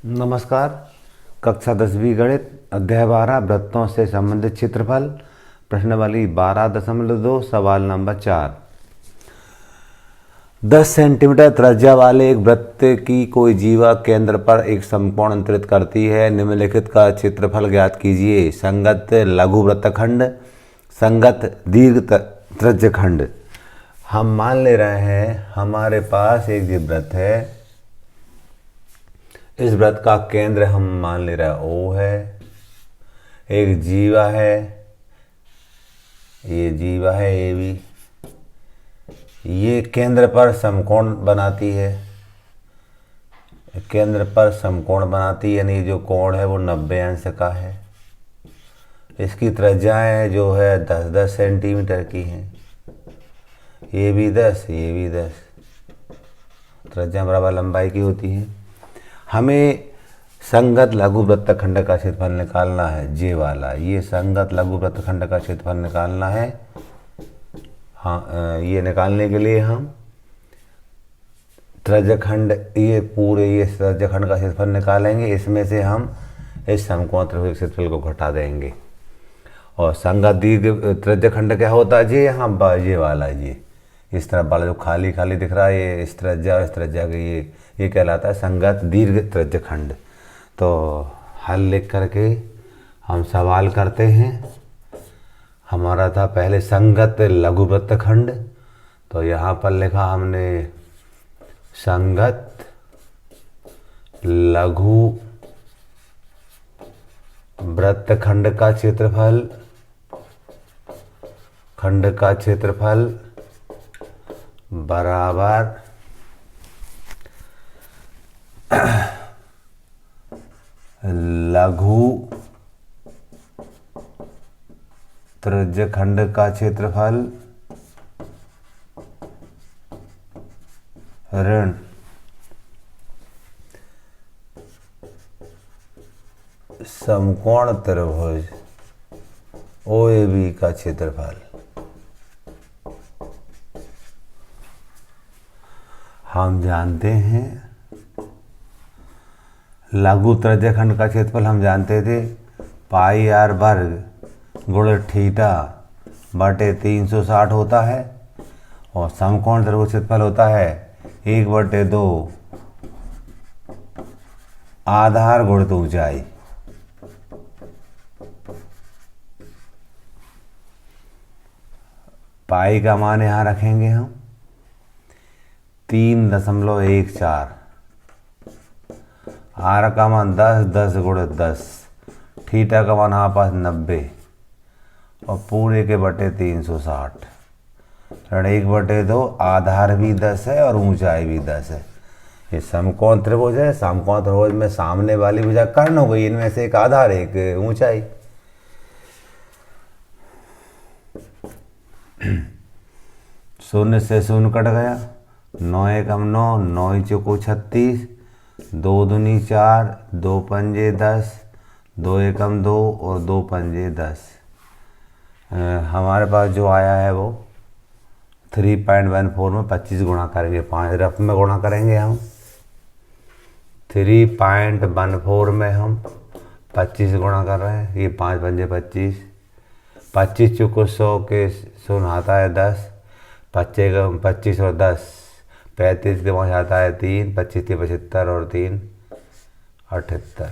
नमस्कार। कक्षा 10वीं गणित अध्याय 12 वृत्तों से संबंधित क्षेत्रफल प्रश्नावली 12.2 सवाल नंबर 4। 10 सेंटीमीटर त्रिज्या वाले एक वृत्त की कोई जीवा केंद्र पर एक समकोण अंतरित करती है। निम्नलिखित का क्षेत्रफल ज्ञात कीजिए। संगत लघु वृत्तखंड, संगत दीर्घ त्रिज्यखंड। हम मान ले रहे हैं हमारे पास एक वृत्त है। इस वृत्त का केंद्र हम मान ले रहे हैं O है। एक जीवा है, ये जीवा है AB। ये केंद्र पर समकोण बनाती है। केंद्र पर समकोण बनाती है, यानी जो कोण है वो 90 अंश का है। इसकी त्रिज्याएं जो है 10-10 सेंटीमीटर की हैं। ये भी 10, ये भी 10। त्रिज्या बराबर लंबाई की होती है। हमें संगत लघु वृत्तखंड का क्षेत्रफल निकालना है, जे वाला। ये संगत लघु वृत्तखंड का क्षेत्रफल निकालना है। हाँ, ये निकालने के लिए हम त्रिज्यखंड, ये त्रिज्यखंड का क्षेत्रफल निकालेंगे। इसमें से हम इस समकोण त्रिभुज के क्षेत्रफल को घटा देंगे। और संगत दीर्घ त्रिज्यखंड क्या होता है जी? यहाँ ये वाला, ये इस तरफ वाला जो खाली खाली दिख रहा है, ये इस त्रिज्या और इस त्रिज्या के ये कहलाता है संगत दीर्घ त्रिज्यखंड। तो हल लिख करके हम सवाल करते हैं। हमारा था पहले संगत लघु वृत्तखंड, तो यहाँ पर लिखा हमने संगत लघु वृत्तखंड का क्षेत्रफल, खंड का क्षेत्रफल बराबर लघु त्रिज्यखंड का क्षेत्रफल ऋण समकोण त्रिभुज OAB का क्षेत्रफल। हम जानते हैं लघु त्रिज्यखंड का क्षेत्रफल हम जानते थे पाई r वर्ग गुण थीटा बटे 360 होता है। और समकोण त्रिभुज क्षेत्रफल होता है 1/2 आधार गुणित ऊंचाई। पाई का मान यहाँ रखेंगे हम 3.14। आर का मान 10 गुणित 10। थीटा का मान हमारे पास 90 और पूरे के बटे 360। ऋण 1/2 आधार भी 10 है और ऊंचाई भी 10 है। ये समकोण त्रिभुज है। समकोण त्रिभुज में सामने वाली भुजा कर्ण हो गई, इनमें से एक आधार एक ऊंचाई। शून्य से शून्य कट गया। 9 एकम 9, 9 चौको 36, 2 दूनी 4, 2 पंजे 10, 2 एकम 2 और 2 पंजे 10। हमारे पास जो आया है वो 3.14 में 25 गुणा करेंगे। 5 रफ में गुणा करेंगे हम। 3.14 में हम 25 गुणा कर रहे हैं। ये 5 पंजे 25, 25 चौको 100 के शून्य आता है 10, 25 और 10 35 के पाँच आता है 3, 25 के 75 और 3 78।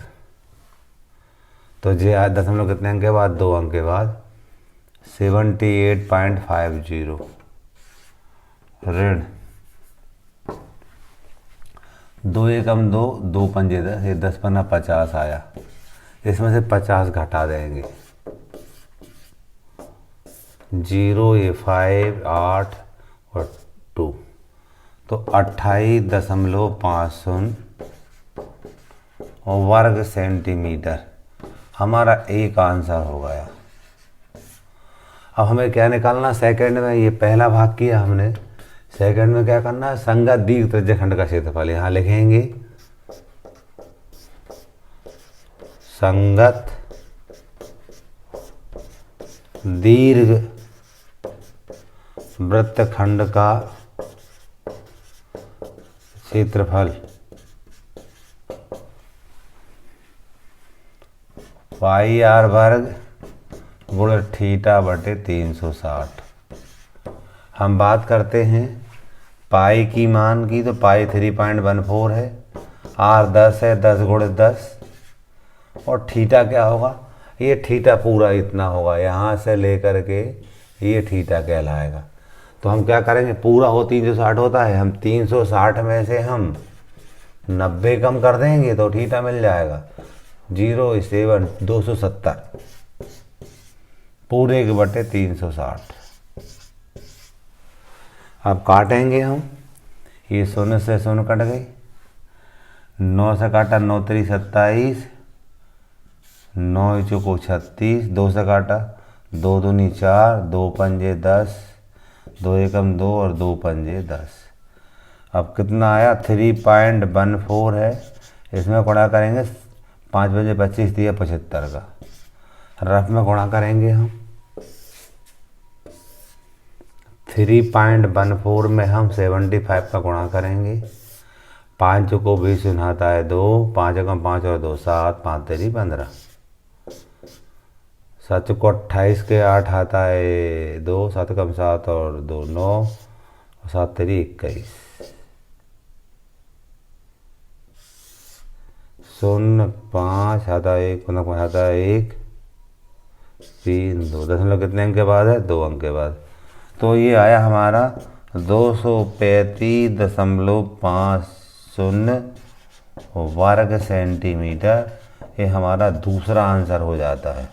तो जे आज दशमलव कितने अंक के बाद? 2 अंक के बाद 78.50। ऋण 2 एकम 2, 2 पंजे 10, ये 10 पन्ना 50 आया। इसमें से 50 घटा देंगे। 0, ये 5, 8 और 2, तो 28.50 और वर्ग सेंटीमीटर हमारा एक आंसर हो गया। अब हमें क्या निकालना? सेकंड में ये पहला भाग किया हमने। सेकंड में क्या करना है? संगत दीर्घ त्रिज्यखंड का क्षेत्रफल यहाँ लिखेंगे। संगत दीर्घ वृत्तखंड का क्षेत्रफल पाई आर वर्ग गुणे थीटा बटे 360। हम बात करते हैं पाई की मान की, तो पाई 3.14 है, आर 10 है, 10 गुणे 10, और थीटा क्या होगा, ये थीटा पूरा इतना होगा, यहाँ से लेकर के ये थीटा कहलाएगा। तो हम क्या करेंगे, पूरा हो 360 होता है, हम 360 में से हम 90 कम कर देंगे तो थीटा मिल जाएगा 0.7 270 पूरे के बटे 360। अब काटेंगे हम, ये 0 से 0 कट गई, 9 से काटा 9 3 27, 9 चौको 36, 2 से काटा 2 दूनी 4, 2 पंजे 10, 2 एकम 2 और 2 पंजे 10। अब कितना आया, 3.14 है, इसमें गुणा करेंगे 5 बजे 25 दिया 75 का, रफ में गुणा करेंगे हम। 3.14 में हम 75 का गुणा करेंगे, 5 को 20 आता है 2, 5 एकम 5 और 2 7, 5 तेरी 15, 7 को 28 के 8 आता है 2, 7 कम 7 और 2 9, 7 तेरी 21, 0 5 आता है 1, 5 आता है 1 3 2, दशमलव कितने अंक के बाद है, 2 अंक के बाद। तो ये आया हमारा 235.50 वर्ग सेंटीमीटर, ये हमारा दूसरा आंसर हो जाता है।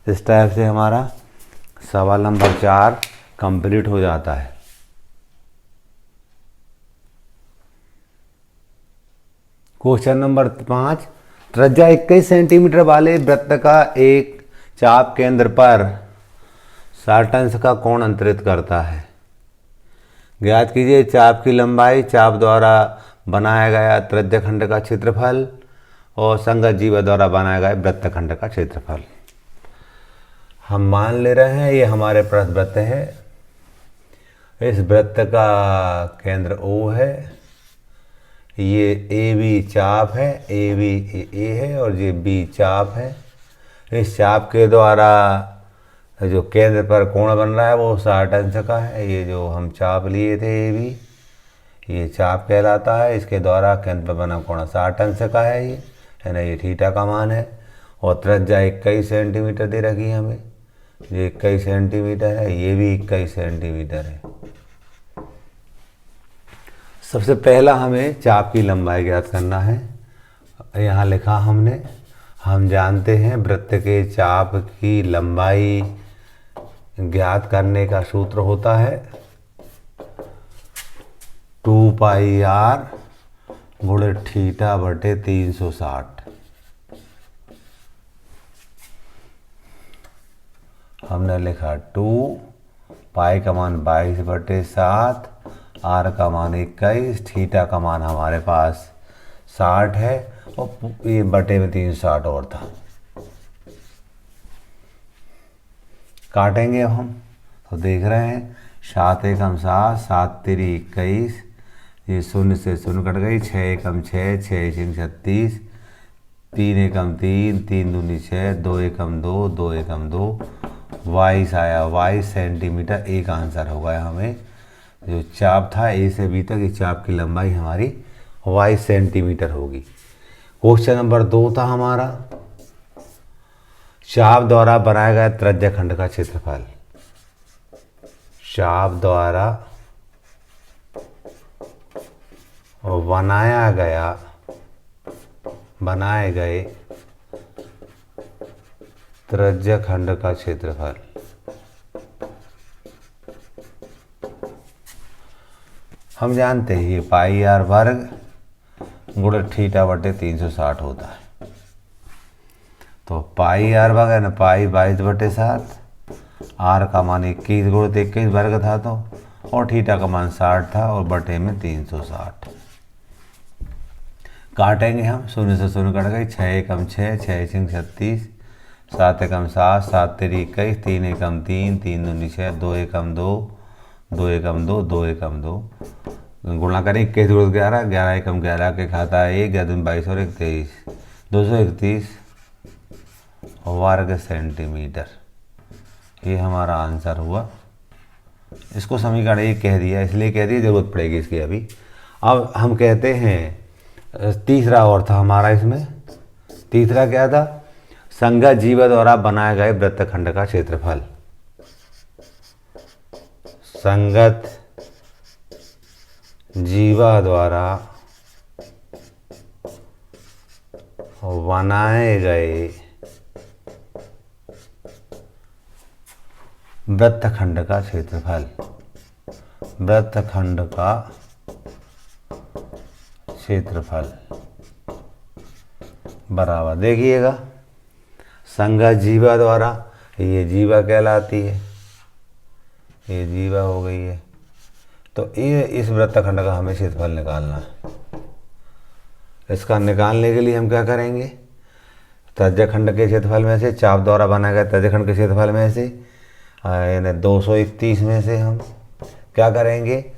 इस टाइप से हमारा सवाल नंबर 4 कंप्लीट हो जाता है। क्वेश्चन नंबर 5, त्रिज्या 21 सेंटीमीटर वाले वृत्त का एक चाप केंद्र पर 60 अंश का कोण अंतरित करता है। ज्ञात कीजिए चाप की लंबाई, चाप द्वारा बनाया गया त्रिज्याखंड का क्षेत्रफल और संगत जीवा द्वारा बनाया गया वृत्तखंड का क्षेत्रफल। हम मान ले रहे हैं ये हमारे वृत्त है, इस वृत्त का केंद्र O है, ये AB चाप है, AB A है और ये B चाप है। इस चाप के द्वारा जो केंद्र पर कोण बन रहा है वो 60 अंश का है। ये जो हम चाप लिए थे AB, ये चाप कहलाता है, इसके द्वारा केंद्र पर बना कोण 60 अंश का है, ये है ना, ये थीटा का मान है। और त्रिज्या 21 सेंटीमीटर दे रखी है हमें, ये 21 सेंटीमीटर है, ये भी 21 सेंटीमीटर है। सबसे पहला हमें चाप की लंबाई ज्ञात करना है। यहाँ लिखा हमने, हम जानते हैं वृत्त के चाप की लंबाई ज्ञात करने का सूत्र होता है 2 पाई आर गुणे थीटा बटे 360। हमने लिखा 2 पाई का मान 22 बटे 7, आर का मान 21, थीटा का मान हमारे पास 60 है और ये बटे में 360 और था। काटेंगे हम तो देख रहे हैं 7 एकम 7, 7 तेरी 21, ये 0 से 0 कट गई, 6 एकम 6, 6 एकम 36, 3 एकम 3, 3 दूनी 6, 2 एकम 2, 2 एकम 2, 22 आया, 22 सेंटीमीटर एक आंसर हो गया हमें। जो चाप था A से B तक, इस चाप की लंबाई हमारी 22 सेंटीमीटर होगी। क्वेश्चन नंबर 2 था हमारा, चाप द्वारा बनाया गया त्रिज्याखंड का क्षेत्रफल। चाप द्वारा बनाए गए त्रिज्याखंड का क्षेत्रफल। हम जानते हैं ये पाई आर वर्ग गुणे थीटा बटे 360 होता है। तो पाई आर वर्ग है ना, पाई 22 बटे 7, आर का मान 21 गुणे 21 वर्ग था तो, और थीटा का मान 60 था और बटे में 360। काटेंगे हम, 0 से 0 कट गई, 6 एकम 6, 6 एकम 36, 7 एकम 7, 7 तेरी 21, 3 एकम 3, 3 दूनी 6, 2 एकम 2, 2 एकम 2, 2 एकम 2, गुणा करें 21 गुणा 11, 11 एकम 11 के खाता है 1, 11 दूनी 22 और 1 23, 231 वर्ग सेंटीमीटर। ये हमारा आंसर हुआ। इसको समीकरण 1 कह दिया, इसलिए कह दिया, जरूरत पड़ेगी इसकी अभी। अब हम कहते हैं तीसरा और था हमारा इसमें। तीसरा क्या था? संगत जीवा द्वारा बनाए गए वृत्तखंड का क्षेत्रफल। संगत जीवा द्वारा बनाए गए वृत्तखंड का क्षेत्रफल। वृत्तखंड का क्षेत्रफल बराबर, देखिएगा, संगत जीवा द्वारा, ये जीवा कहलाती है, ये जीवा हो गई है, तो ये इस वृत्तखंड का हमें क्षेत्रफल निकालना है। इसका निकालने के लिए हम क्या करेंगे? त्रिज्यखंड के क्षेत्रफल में से, चाप द्वारा बनाए गए त्रिज्यखंड के क्षेत्रफल में से, यानी 231 में से हम क्या करेंगे?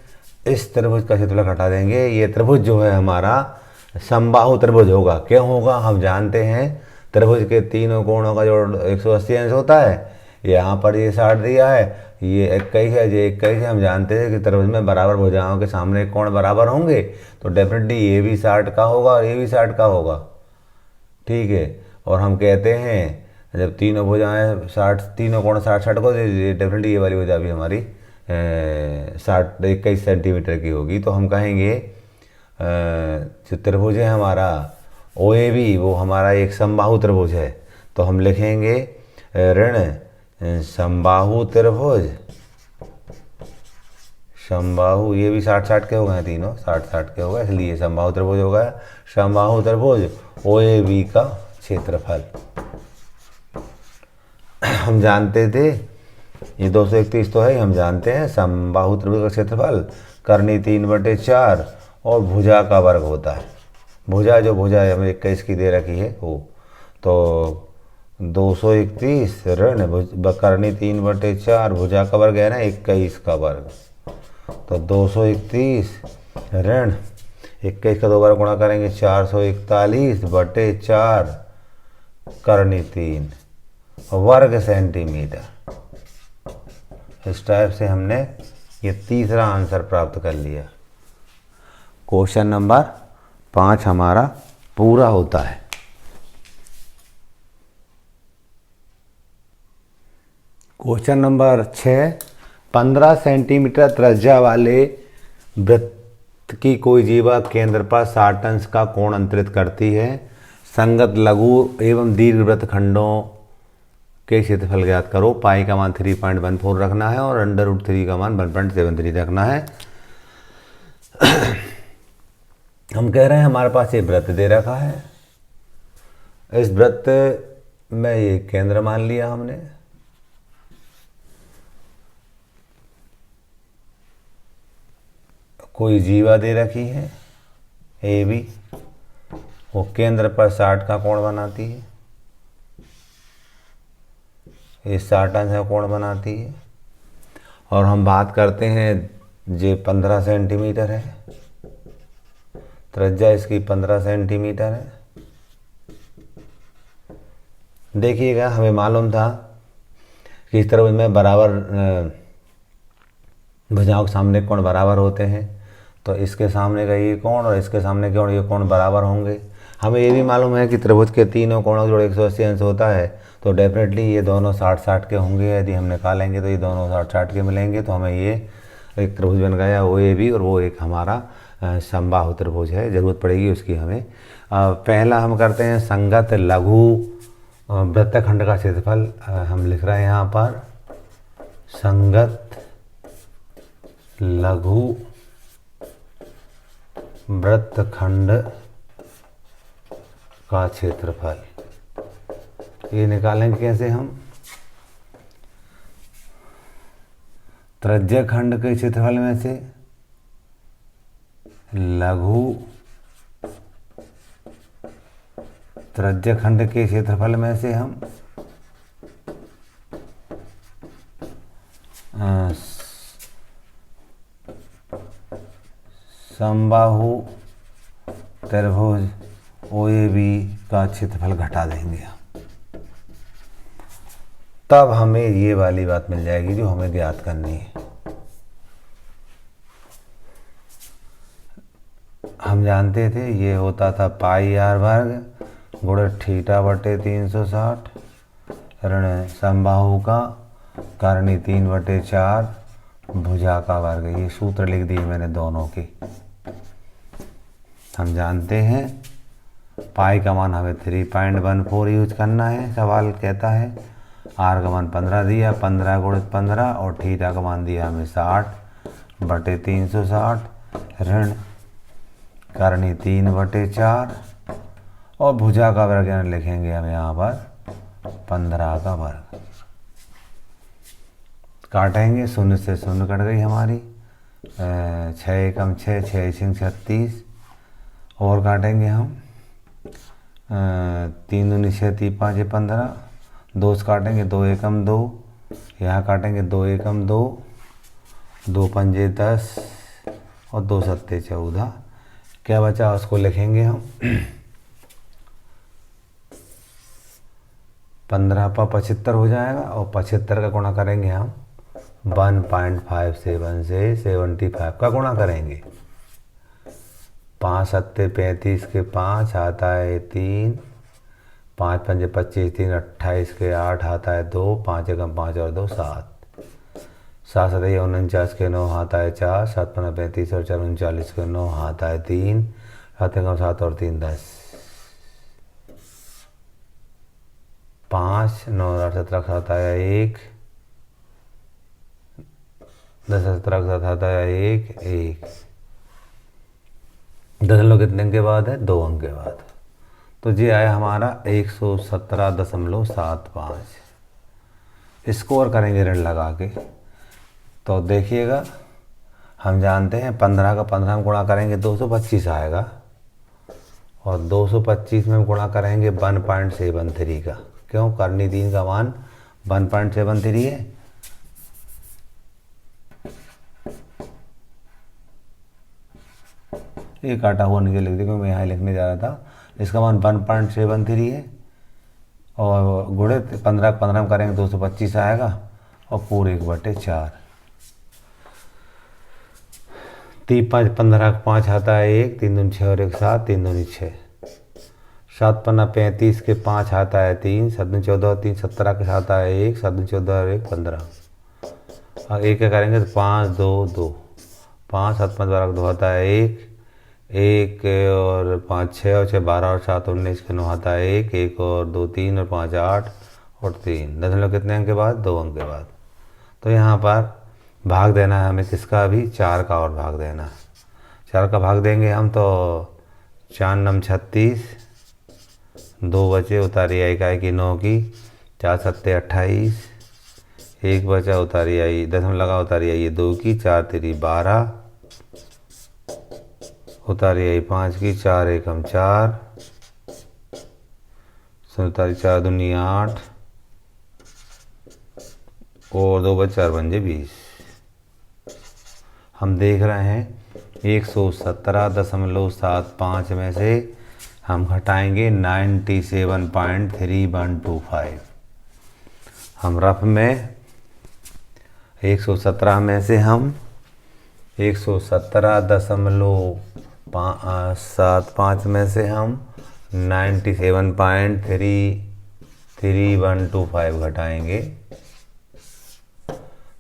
इस त्रिभुज का क्षेत्रफल घटा देंगे। ये त्रिभुज जो है हमारा समबाहु त्रिभुज होगा। क्यों होगा? हम जानते हैं त्रिभुज के तीनों कोणों का जोड़ 180 अंश होता है। यहाँ पर ये 60 दिया है, ये 21 है, ये 21 है। हम जानते हैं कि त्रिभुज में बराबर भुजाओं के सामने कोण बराबर होंगे, तो डेफिनेटली ये भी 60 का होगा और ये भी 60 का होगा। ठीक है। और हम कहते हैं जब तीनों भुजाएं 60, तीनों कोण 60-60 को, डेफिनेटली ये वाली भुजा भी हमारी 21 सेंटीमीटर की होगी। तो हम कहेंगे जो त्रिभुज है हमारा OAB, वो हमारा एक समबाहु त्रिभुज है। तो हम लिखेंगे ऋण समबाहु त्रिभुज, समबाहु, ये भी 60-60 के हो गए, तीनों 60-60 के हो गए, इसलिए समबाहु त्रिभुज हो गया। समबाहु त्रिभुज OAB का क्षेत्रफल हम जानते थे, ये 231 तो है, हम जानते हैं। समबाहु त्रिभुज का क्षेत्रफल करनी 3/4 और भुजा का वर्ग होता है। भुजा, जो भुजा हमें 21 की दे रखी है वो, तो 231 ऋण करनी 3/4, भुजा का वर्ग है ना 21 का वर्ग, तो 231 ऋण 21 का 2 बार गुणा करेंगे 441/4 करनी 3 वर्ग सेंटीमीटर। इस टाइप से हमने ये तीसरा आंसर प्राप्त कर लिया। क्वेश्चन नंबर 5 हमारा पूरा होता है। क्वेश्चन नंबर 6, 15 सेंटीमीटर त्रिज्या वाले वृत्त की कोई जीवा केंद्र पर 60 अंश का कोण अंतरित करती है। संगत लघु एवं दीर्घ वृत्तखंडों के क्षेत्रफल ज्ञात करो। पाई का मान 3.14 रखना है और √3 का मान 1.73 रखना है। हम कह रहे हैं हमारे पास ये वृत्त दे रखा है, इस वृत्त में ये केंद्र मान लिया हमने। कोई जीवा दे रखी है AB, वो केंद्र पर 60 का कोण बनाती है, ये 60 अंश का कोण बनाती है। और हम बात करते हैं ये 15 सेंटीमीटर है, त्रिज्या इसकी 15 सेंटीमीटर है। देखिएगा, हमें मालूम था कि इस त्रिभुज में बराबर भुजाओं के सामने कोण बराबर होते हैं, तो इसके सामने का ये कोण और इसके सामने के कोण, ये कोण बराबर होंगे। हमें ये भी मालूम है कि त्रिभुज के तीनों कोणों का जोड़ 180 अंश होता है, तो डेफिनेटली ये दोनों 60-60 के होंगे। यदि हम निकालेंगे तो ये दोनों 60-60 के मिलेंगे, तो हमें ये एक त्रिभुज बन गया OAB, और वो एक हमारा समबाहु त्रिभुज है। ज़रूरत पड़ेगी उसकी हमें। पहला हम करते हैं संगत लघु वृत्तखंड का क्षेत्रफल। हम लिख रहे हैं यहाँ पर संगत लघु वृत्तखंड का क्षेत्रफल। ये निकालेंगे कैसे हम? त्रिज्यखंड के क्षेत्रफल में से लघु त्रिज्यखंड के क्षेत्रफल में से हम समबाहु त्रिभुज OAB का क्षेत्रफल घटा देंगे हम। तब हमें ये वाली बात मिल जाएगी जो हमें ज्ञात करनी है। हम जानते थे ये होता था पाई r वर्ग गुणे थीटा बटे 360 ऋण समबाहु का करनी 3/4 भुजा का वर्ग। ये सूत्र लिख दिए मैंने दोनों के। हम जानते हैं पाई का मान हमें 3.14 यूज करना है। सवाल कहता है r का मान 15 दिया, 15 गुणित 15 और थीटा का मान दिया हमें 60/360 ऋण करनी 3/4 और भुजा का वर्ग लिखेंगे हम यहाँ पर 15 का वर्ग। काटेंगे, शून्य से शून्य कट गई हमारी, 6 एकम 6, 6 छिंग 36 और काटेंगे हम 3 दूनी 6, 3 5 15, 2 से काटेंगे 2 एकम 2, यहाँ काटेंगे 2 एकम 2, 2 पंजे 10 और 2 सत्ते 14। क्या बचा उसको लिखेंगे हम 15 पर 75 हो जाएगा और 75 का गुणा करेंगे हम 1.57 से 75 का गुणा करेंगे। 5 सत्ते 35 के 5 आता है 3, 5 पंजे 25, 3 28 के 8 आता है 2, 5 एकम 5 और 2 7, 7 सत्ते 49 के 9 आता है 4, 7 पंजे 35 और 4 39 के 9 आता है 3, 7 एकम 7 और 3 10, 5 9 8 17 आता है 1, 10 17 के साथ आता है 1 1, दशमलव कितने के बाद है 2 अंक के बाद। तो ये आया हमारा 117.75। स्कोर करेंगे ऋण लगा के। तो देखिएगा हम जानते हैं 15 का 15 में गुणा करेंगे 225 आएगा और 225 में गुणा करेंगे 1.73 का। क्यों? करनी 3 का मान 1.73 है। ये काटा हुआ नीचे लिख दिया क्योंकि मैं यहाँ लिखने जा रहा था। इसका मान 1.73 है और गुणे 15 में करेंगे 225 आएगा और पूरे 1/4। 3 5 15 5 आता है 1, 3 दूनी 6 और 1 7, 3 दूनी 6, 7 पन्ना 35 के 5 आता है 3, 7 दूनी 14 और 3 17 के साथ आता है 1, 7 दूनी 14 और 1 15 और 1 क्या करेंगे तो 5 2 2, 5 7 5 12 2 आता है 1 1 और 5 6 और 6 12 और 7 19 के 9 आता है 1 1 और 2 3 और 5 8 और 3। दशमलव कितने अंक के बाद 2 अंक के बाद। तो यहाँ पर भाग देना है हमें किसका भी 4 का और भाग देना है। 4 का भाग देंगे हम तो 4 9 36, 2 बचे उतारी आई का की 9 की, 4 सत्ते 28, 1 बचा उतारी आई दशमलव लगा उतारी आई 2 की, 4 3 12 उतारी आई 5 की, 4 एकम 4 उतारी 4 दूनी 8 और 2 बचे 4 पंजे 20। हम देख रहे हैं 117.75 में से हम घटाएंगे 97.3125। हम रफ में 117 में से हम 117.75 में से हम 97.3125 घटाएंगे।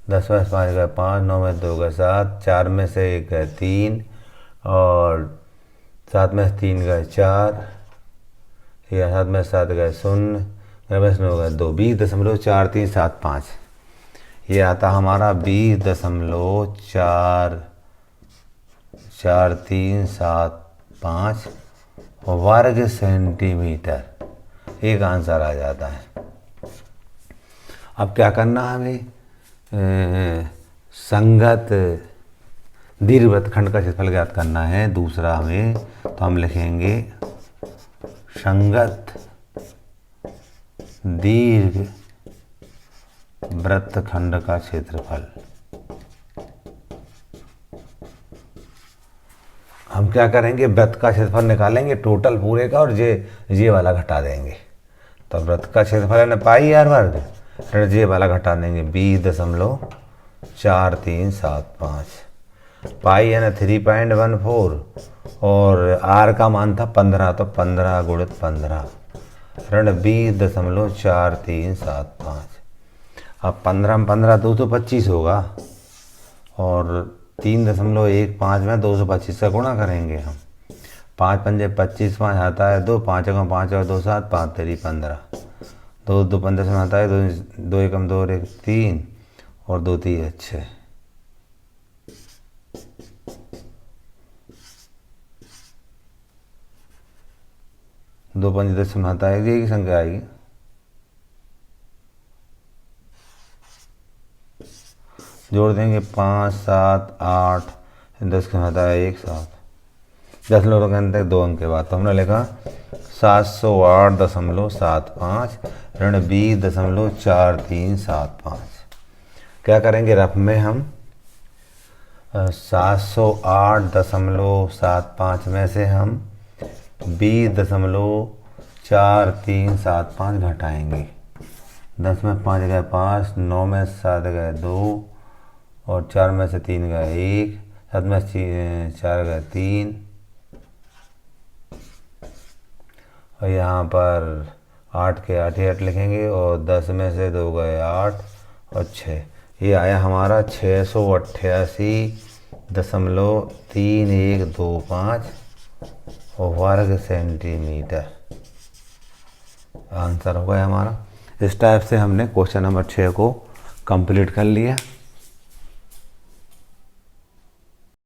10 में 5 गए 5, 9 में 2 गए 7, 4 में से 1 गए 3 और 7 में से 3 गए 4 या 7 में 7 गए 0, 9 में 9 गए 2, 20.4375। ये आता हमारा 20.4375 वर्ग सेंटीमीटर एक आंसर आ जाता है। अब क्या करना हमें संगत दीर्घवृत्तखंड का क्षेत्रफल ज्ञात करना है। दूसरा हमें तो हम लिखेंगे संगत दीर्घ वृत्तखंड का क्षेत्रफल। हम क्या करेंगे, वृत्त का क्षेत्रफल निकालेंगे टोटल पूरे का, और ये वाला घटा देंगे। तो वृत्त का क्षेत्रफल है ना पाई आर वर्ग, फिर ये वाला घटा देंगे 20.4375। पाई है ना 3.14, और आर का मान था 15, तो 15 गुणित 15 ऋण 20.4375। अब 15 में 15 225 होगा, और 3.15 में 225 का गुणा करेंगे हम। 5 पंजे 25, 5 आता है 2, 5 एकम 5 और 2 7, 5 तेरी 15, 2 2 15 से आता है 2 एकम 2 और 1 3, और 2 3 6। 2 5 10 में आता है, ये की संख्या आएगी। जोड़ देंगे 5 7 8, 10 के आता है 1 7, 10 लोगों के अंदर 2 अंक के बाद, तो हमने लिखा 708.75 ऋण 20.4375। क्या करेंगे रफ में हम, 708.75 में से हम 20.4375 घटाएंगे। 10 में 5 गए 5, 9 में 7 गए 2, और 4 में से 3 गए 1, 7 में 4 गए 3, और यहाँ पर 8 के 8 ही 8 लिखेंगे, और 10 में से 2 गए 8 और 6। ये आया हमारा 688.3125 वर्ग सेंटीमीटर। आंसर हो गया हमारा। इस टाइप से हमने क्वेश्चन नंबर 6 को कंप्लीट कर लिया।